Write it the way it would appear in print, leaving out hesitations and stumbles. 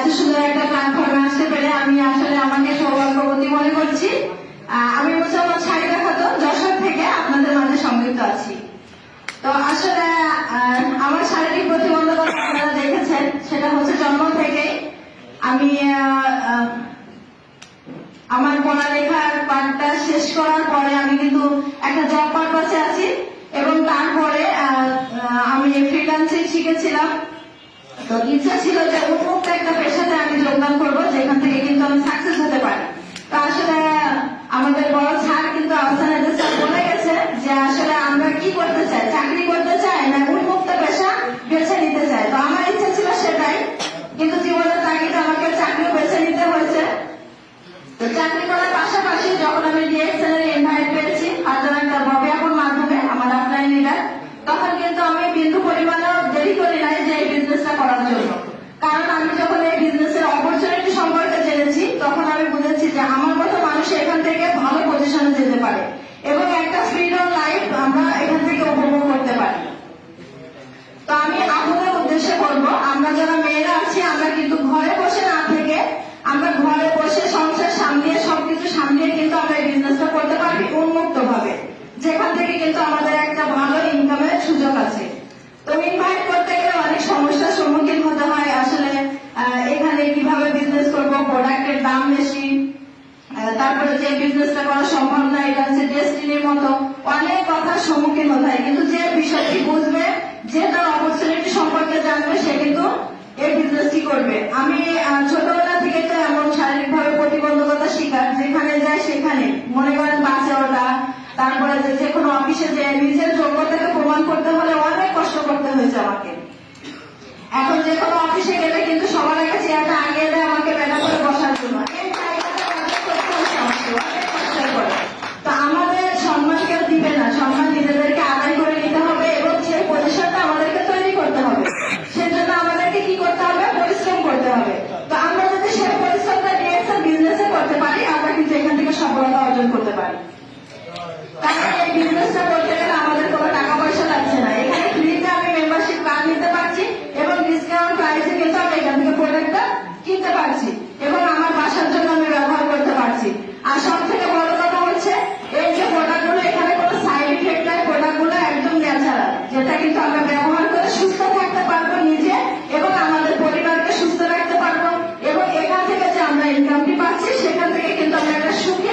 এত সুন্দর একটা প্ল্যাটফর্মে আসতে পেরে আমি আসলে আমাকে সৌভাগ্যবতী মনে করছি। আমি মোসাম্মদ শাহিদা খাতুন যশোর থেকে আপনাদের মাঝে সংযুক্ত আছি। তো আসলে আমার শারীরিক প্রতিবন্ধকতা আপনারা দেখেছেন, সেটা হচ্ছে জন্ম থেকে। আমি আমার পড়ালেখার পাঠটা শেষ করার পরে আমি কিন্তু একটা জব পারপাসে আছি, এবং তারপরে আমি ফ্রিল্যান্সিং শিখেছিলাম। তো ইচ্ছা ছিল যে উন্মুক্ত একটা পেশাতে আমি যোগদান করবো, যেখান থেকে কিন্তু আমি সাকসেস হতে পারি। তো আসলে আমাদের বড় স্যার কিন্তু আহসান স্যার বলে গেছে যে আসলে আমরা কি করতে চাই, চাকরি করতে চাই না উন্মুক্ত পেশা বেছে নিতে চাই। তো আমার ইচ্ছা ছিল সেটাই, কিন্তু জীবনের তাগিদে আমাকে চাকরিও বেছে নিতে হয়েছে। তো চাকরি করার পাশাপাশি যখন আমি ডিএক্সএল এর ইনভাইট পেয়েছি হাজার একটা ববিয়াপুর মাধ্যমে আমার অফলাইন লিডার, তখন কিন্তু আমি বিন্দু পরিমাণেও দেরি করি নাই যে এই বিজনেসটা করার জন্য। কারণ আমি যখন এই বিজনেসের অপরচুনিটি সম্পর্কে জেনেছি, তখন আমি বুঝেছি যে আমার মতো মানুষ এখান থেকে ভালো পজিশনে যেতে পারে এবং একটা ফ্রিডম লাইফ আমরা এখান থেকে উপভোগ করতে পারি। তো আমি আপনাদের উদ্দেশ্যে বলবো, আমরা যারা মেয়েরা আছি আমরা কিন্তু ঘরে বসে না থেকে আমরা ঘরে বসে সংসার সামলিয়ে সবকিছু সামলিয়ে কিন্তু আমরা এই বিজনেসটা করতে পারি উন্মুক্ত ভাবে, যেখান থেকে কিন্তু আমাদের একটা ভালো ইনকামের সুযোগ আছে। তো ইনভাইট করতে গেলে অনেক সমস্যার সম্মুখীন হতে হয়। আসলে এখানে কিভাবে বিজনেস করবো, প্রোডাক্টের দাম বেশি, তারপরে যে বিজনেসটা করা সম্ভব না, এটা হচ্ছে ডেস্টিনির মতো অনেক কথার সম্মুখীন হতে হয়। কিন্তু যে বিষয়টি বুঝবে, যে তার অপরচুনিটি সম্পর্কে জানবে, সে কিন্তু এই বিজনেসটি করবে। আমি ছোটবেলা থেকে তো এমন শারীরিক ভাবে প্রতিবন্ধকতা শিকার, যেখানে যায় সেখানে মনে করেন বাসে ওঠা, তারপরে যে কোনো অফিসে যে নিজের যোগ্যতাকে প্রমাণ করতে হলে অনেক কষ্ট করতে হয়েছে আমাকে। এখন যে কোনো অফিসে গেলে কিন্তু সবার আগে চেয়ারটা আগিয়ে দেয় আমাকে বেলা করে বসার জন্য। এই জায়গাটা অনেক কষ্টের করে। তো আমাদের সম্মান কেউ দিবে না, সম্মান নিজেদেরকে আদায় করে নিতে হবে এবং সেই পজিশনটা আমাদেরকে তৈরি করতে হবে। সেজন্য আমাদেরকে কি করতে হবে, পরিশ্রম করতে হবে। তো আমরা যদি সেই পরিশ্রমটা ডিএক্সএল বিজনেসে করতে পারি, আমরা কিন্তু এখান থেকে সফলতা অর্জন করতে পারি। কারণ এই বিজনেসটা করতে গেলে আমাদের কোনো টাকা পয়সা লাগছে না। এখানে ফ্রিতে আমি মেম্বারশিপ কার্ড নিতে পারছি এবং ডিসকাউন্ট প্রাইসে কিন্তু আমি এখান থেকে প্রোডাক্টটা কিনতে পারছি এবং আমার বাসার জন্য আমি ব্যবহার করতে পারছি। আর সব থেকে বড় কথা হচ্ছে, এই যে প্রোডাক্টগুলো এখানে কোনো সাইড ইফেক্ট নাই, প্রোডাক্টগুলো একদম ন্যাচারাল, যেটা কিন্তু আমরা ব্যবহার করে সুস্থ থাকতে পারবো নিজে এবং আমাদের পরিবারকে সুস্থ রাখতে পারবো। এবং এখান থেকে যে আমরা ইনকামটি পাচ্ছি, সেখান থেকে কিন্তু আমরা একটা সুখী